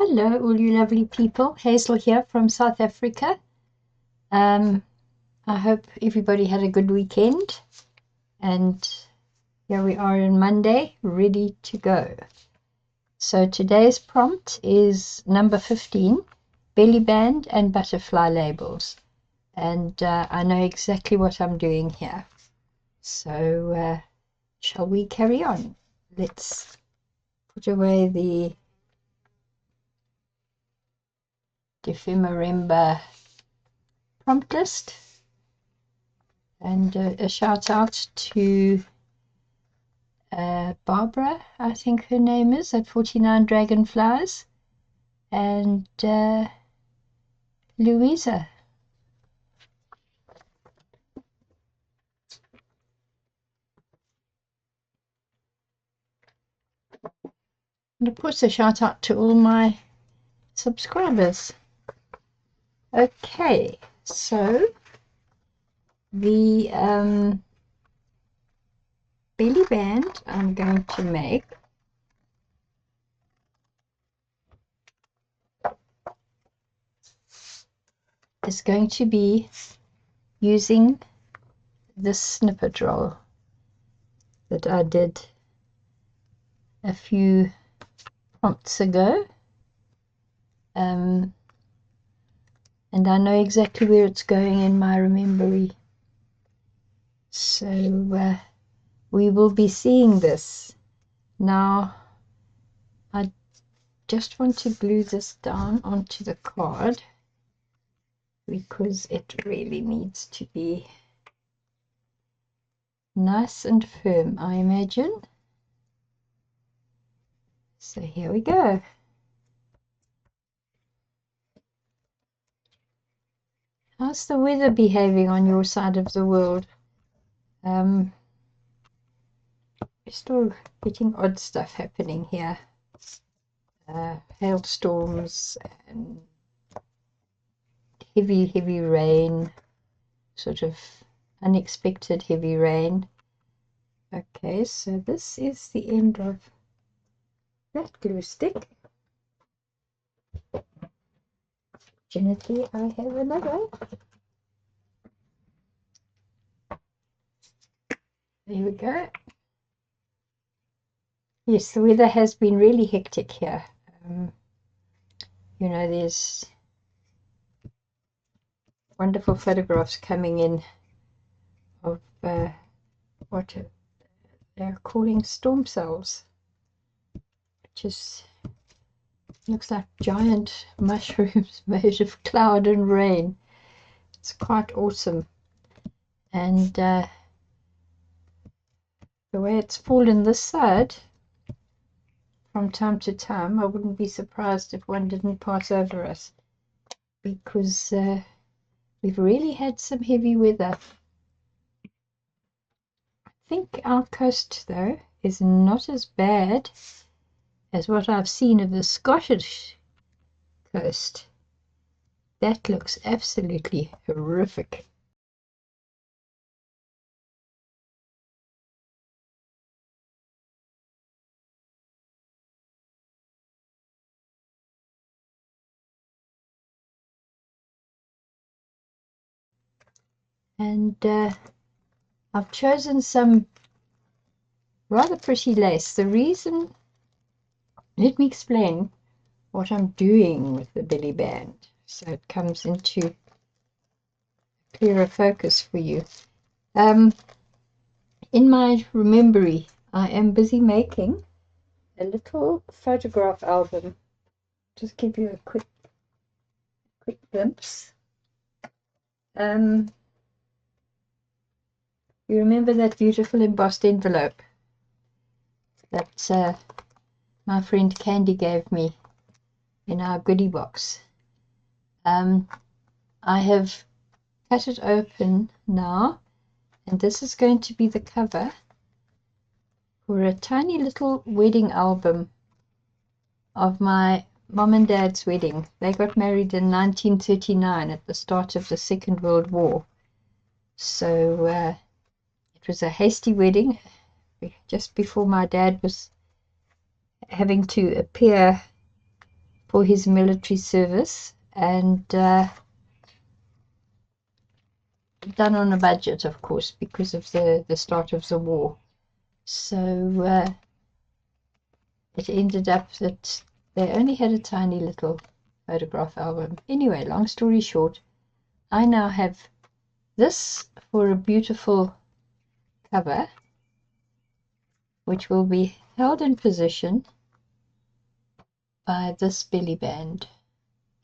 Hello, all you lovely people. Hazel here from South Africa. I hope everybody had a good weekend. And here we are on Monday, ready to go. So today's prompt is number 15, belly band and butterfly labels. And I know exactly what I'm doing here. So shall we carry on? Let's put away the Dephemerember prompt list. And a shout out to Barbara, I think her name is, at 49 Dragonflies, and Louisa. And of course, a shout out to all my subscribers. Okay, so the belly band I'm going to make is going to be using this snippet roll that I did a few prompts ago. And I know exactly where it's going in my Remembery. So we will be seeing this. Now, I just want to glue this down onto the card because it really needs to be nice and firm, I imagine. So here we go. How's the weather behaving on your side of the world? We're still getting odd stuff happening here. Hailstorms and heavy rain, sort of unexpected heavy rain. Okay, so this is the end of that glue stick. Fortunately, I have another. There we go. Yes, the weather has been really hectic here. You know, there's wonderful photographs coming in of what they're calling storm cells, which is looks like giant mushrooms made of cloud and rain. It's quite awesome. And the way it's fallen this side from time to time, I wouldn't be surprised if one didn't pass over us, because we've really had some heavy weather. I think our coast, though, is not as bad as what I've seen of the Scottish coast. That looks absolutely horrific. And I've chosen some rather pretty lace. The reason, let me explain what I'm doing with the belly band so it comes into clearer focus for you. In my Remembery, I am busy making a little photograph album. Just give you a quick glimpse. You remember that beautiful embossed envelope that my friend Candy gave me in our goodie box? I have cut it open now, and this is going to be the cover for a tiny little wedding album of my mom and dad's wedding. They got married in 1939 at the start of the Second World War. So it was a hasty wedding just before my dad was having to appear for his military service, and done on a budget, of course, because of the start of the war. So it ended up that they only had a tiny little photograph album. Anyway, long story short, I now have this for a beautiful cover, which will be held in position by this belly band,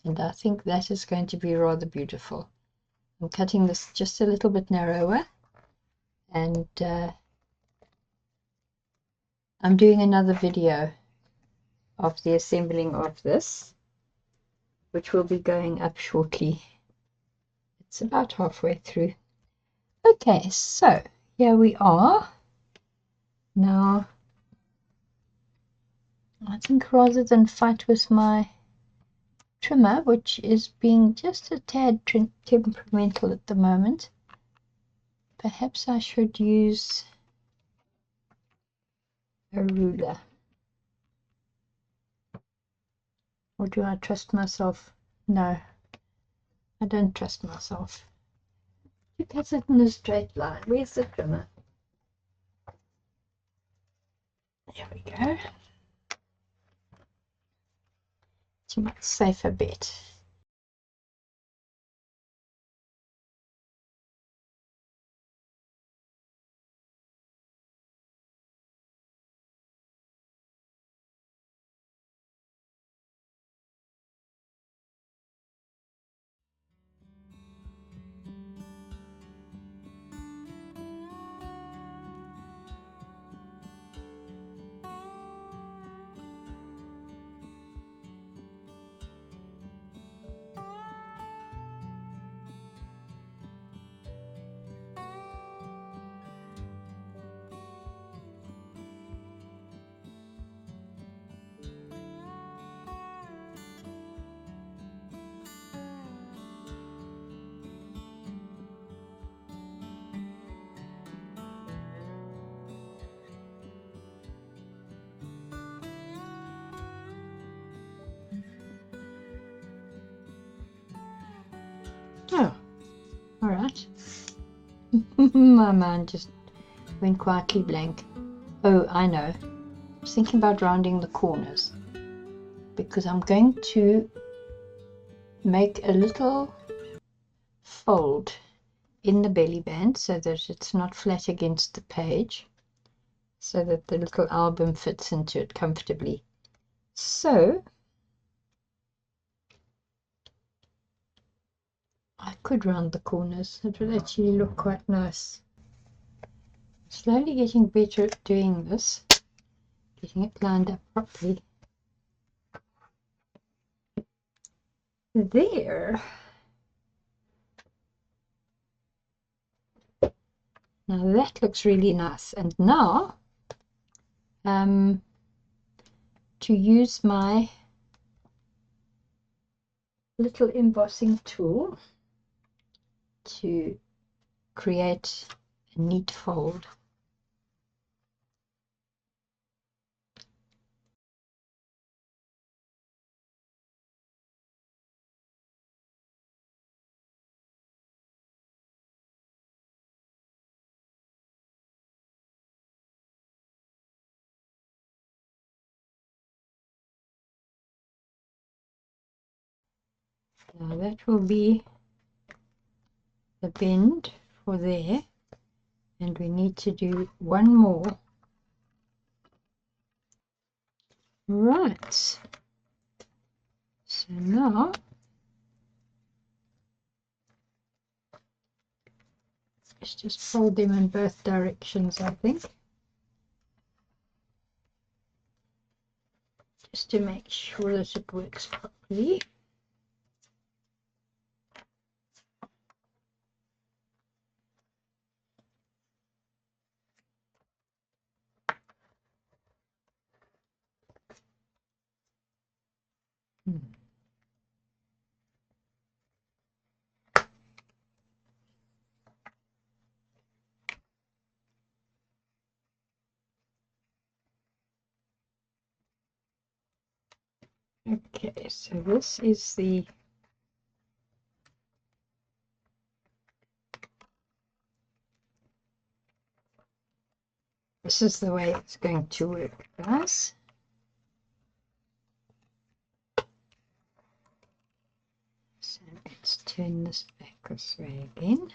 and I think that is going to be rather beautiful. I'm cutting this just a little bit narrower, and I'm doing another video of the assembling of this, which will be going up shortly. It's about halfway through. Okay, so here we are. Now, I think rather than fight with my trimmer, which is being just a tad temperamental at the moment, perhaps I should use a ruler. Or do I trust myself? No, I don't trust myself. You cut it in a straight line. Where's the trimmer? There we go. It's a much safer bet. Oh, all right. My mind just went quietly blank. Oh, I know. I was thinking about rounding the corners, because I'm going to make a little fold in the belly band so that it's not flat against the page, so that the little album fits into it comfortably. So I could round the corners. It would actually look quite nice. Slowly getting better at doing this, getting it lined up properly. There. Now that looks really nice. And now, to use my little embossing tool to create a neat fold. Now that will be the bend for there, and we need to do one more. Right, so now let's just fold them in both directions, I think, just to make sure that it works properly. Okay, so this is the way it's going to work, guys. So let's turn this back this way again.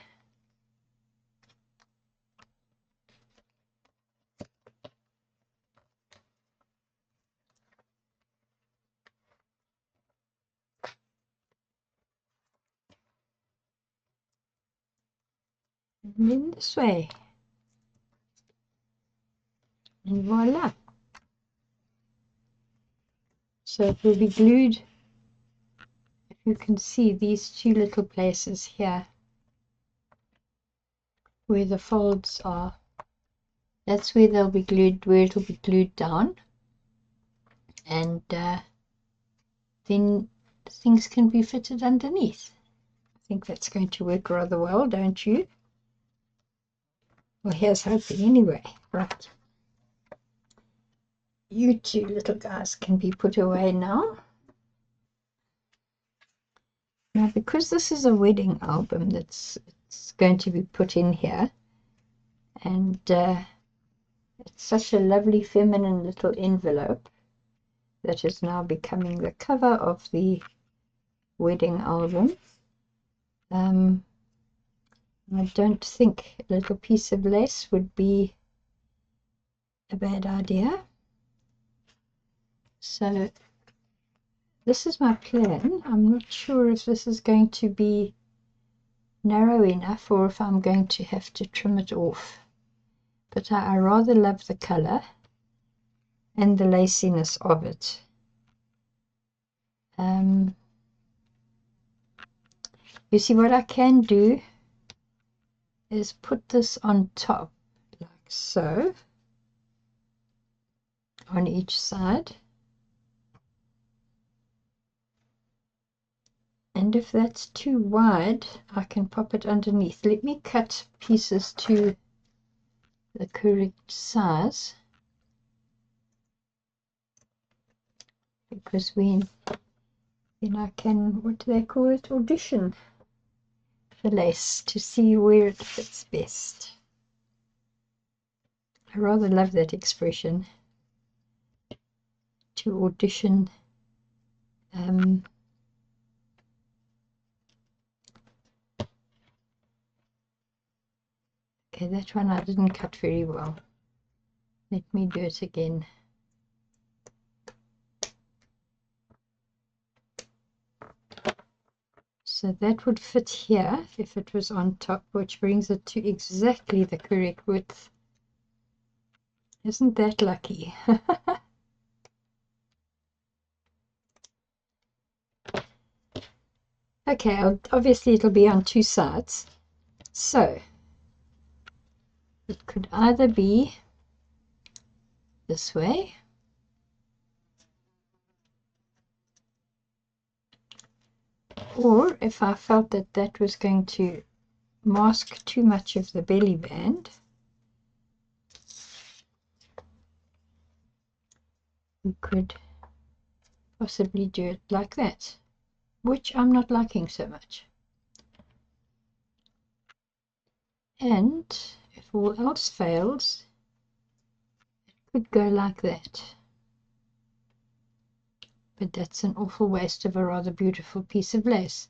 And then this way. And voila. So it will be glued. If you can see these two little places here where the folds are, that's where they'll be glued, where it'll be glued down. And then things can be fitted underneath. I think that's going to work rather well, don't you? Well, here's hoping anyway. Right. You two little guys can be put away now. Now, because this is a wedding album it's going to be put in here, and it's such a lovely feminine little envelope that is now becoming the cover of the wedding album. I don't think a little piece of lace would be a bad idea. So this is my plan. I'm not sure if this is going to be narrow enough or if I'm going to have to trim it off. But I rather love the color and the laciness of it. You see, what I can do is put this on top like so on each side, and if that's too wide I can pop it underneath. Let me cut pieces to the correct size, because then I can, what do they call it, audition the lace to see where it fits best. I rather love that expression, to audition. Okay, that one I didn't cut very well. Let me do it again. So that would fit here if it was on top, which brings it to exactly the correct width. Isn't that lucky? Okay, obviously it'll be on two sides. So it could either be this way, or if I felt that that was going to mask too much of the belly band, we could possibly do it like that, which I'm not liking so much. And if all else fails, it could go like that. But that's an awful waste of a rather beautiful piece of lace.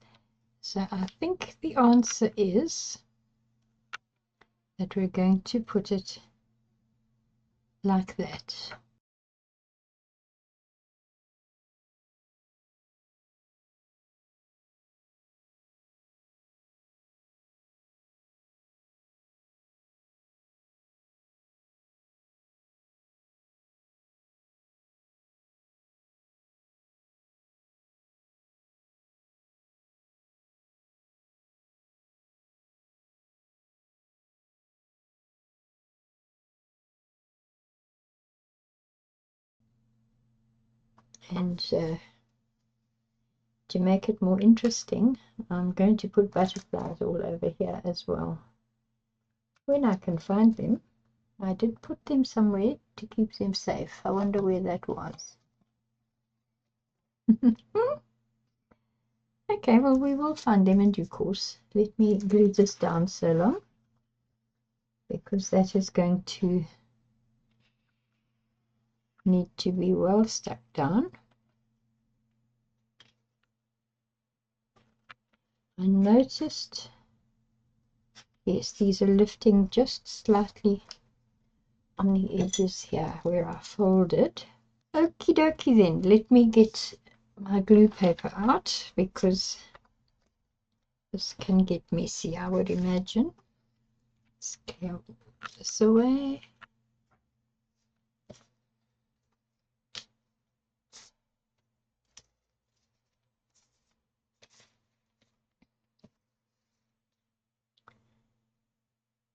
So I think the answer is that we're going to put it like that. And to make it more interesting, I'm going to put butterflies all over here as well, when I can find them. I did put them somewhere to keep them safe. I wonder where that was. Okay, well, we will find them in due course. Let me glue this down so long, because that is going to need to be well stuck down. I noticed, yes, these are lifting just slightly on the edges here where I folded. Okie dokie then, let me get my glue paper out, because this can get messy, I would imagine. Let's clear this away.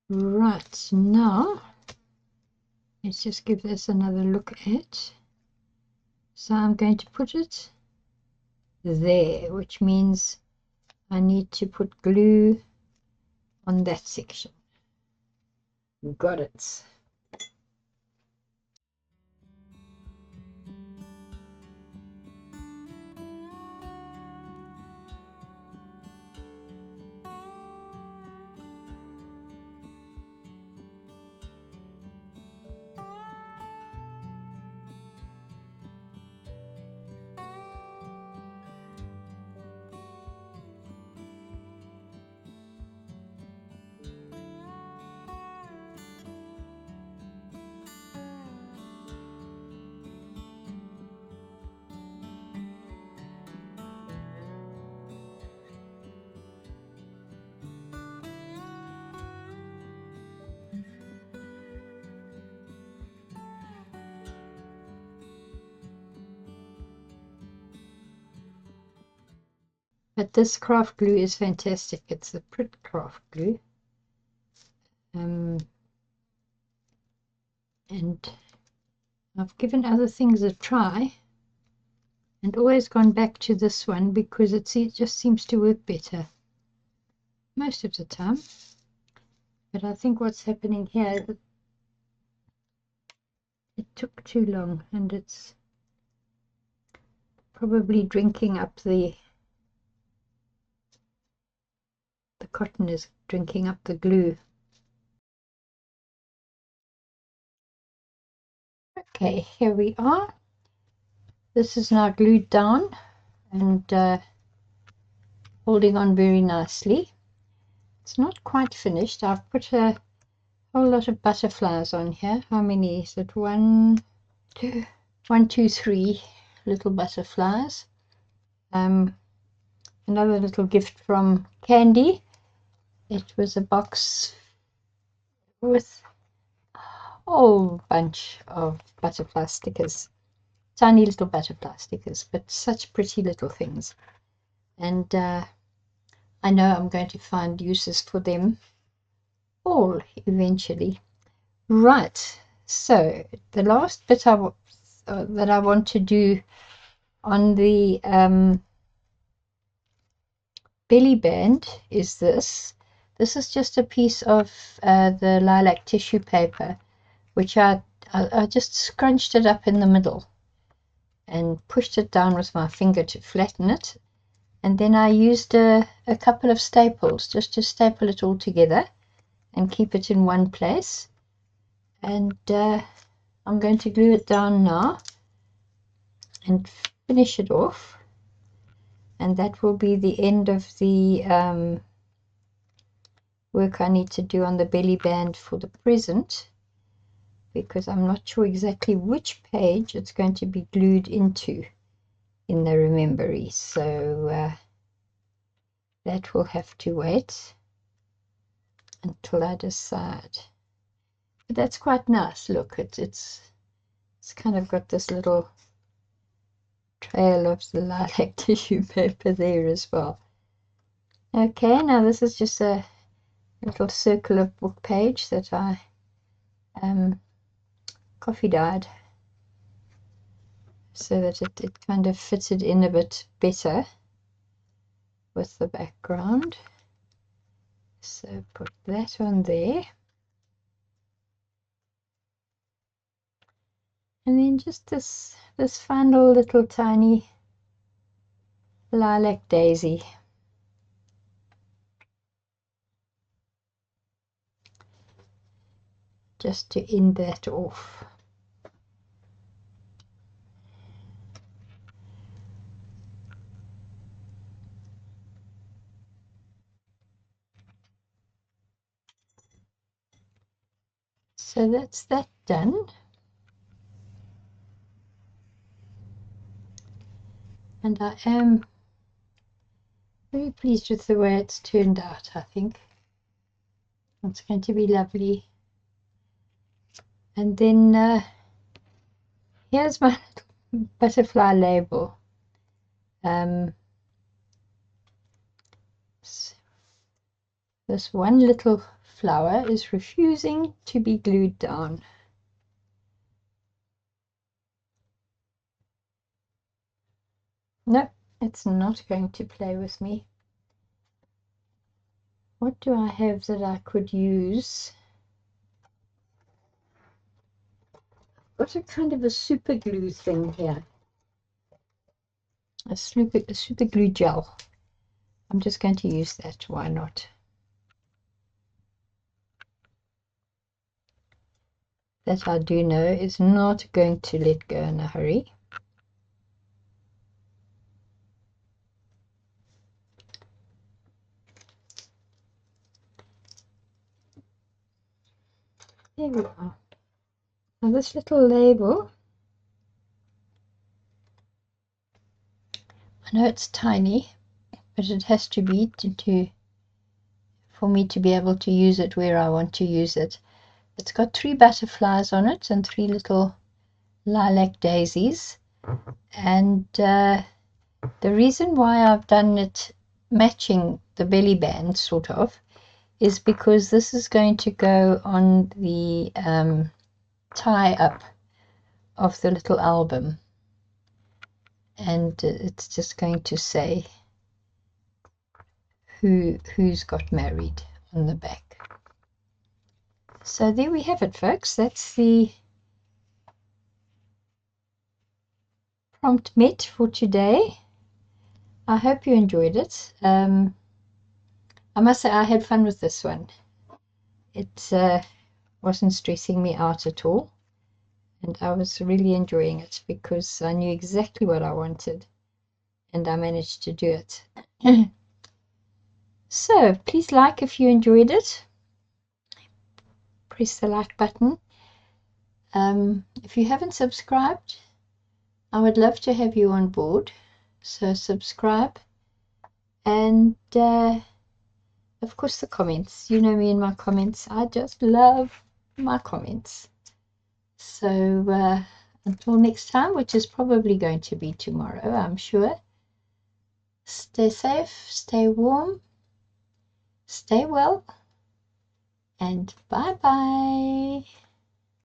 Right, now let's just give this another look at. So I'm going to put it there, which means I need to put glue on that section. Got it. But this craft glue is fantastic. It's the Prit craft glue. And I've given other things a try and always gone back to this one because it just seems to work better most of the time. But I think what's happening here, it took too long, and it's probably drinking up the cotton is drinking up the glue. Okay, here we are. This is now glued down and holding on very nicely. It's not quite finished. I've put a whole lot of butterflies on here. How many is it? One, two, three little butterflies. Another little gift from Candy. It was a box with a whole bunch of butterfly stickers. Tiny little butterfly stickers, but such pretty little things. And I know I'm going to find uses for them all eventually. Right, so the last bit that I want to do on the belly band is this. This is just a piece of the lilac tissue paper, which I just scrunched it up in the middle and pushed it down with my finger to flatten it. And then I used a couple of staples just to staple it all together and keep it in one place. And I'm going to glue it down now and finish it off. And that will be the end of the work I need to do on the belly band for the present, because I'm not sure exactly which page it's going to be glued into in the Remembery. So that will have to wait until I decide. But that's quite nice. Look, it's kind of got this little trail of the lilac tissue paper there as well. Okay, now this is just a little circular book page that I coffee dyed so that it kind of fitted in a bit better with the background. So put that on there. And then just this final little tiny lilac daisy. Just to end that off. So that's that done. And I am very pleased with the way it's turned out. I think it's going to be lovely. And then here's my butterfly label. This one little flower is refusing to be glued down. No, it's not going to play with me. What do I have that I could use? Got a kind of a super glue thing here. A super glue gel. I'm just going to use that. Why not? That I do know is not going to let go in a hurry. There we are. Now this little label, I know it's tiny, but it has to be for me to be able to use it where I want to use it. It's got 3 butterflies on it and 3 little lilac daisies. And the reason why I've done it matching the belly band, sort of, is because this is going to go on the tie-up of the little album. And it's just going to say who's got married on the back. So there we have it, folks. That's the prompt met for today. I hope you enjoyed it. I must say I had fun with this one. It wasn't stressing me out at all, and I was really enjoying it because I knew exactly what I wanted, and I managed to do it. So please like if you enjoyed it. Press the like button. If you haven't subscribed, I would love to have you on board, so subscribe. And of course the comments, you know me and my comments, I just love my comments. So until next time, which is probably going to be tomorrow, I'm sure, stay safe, stay warm, stay well, and bye bye.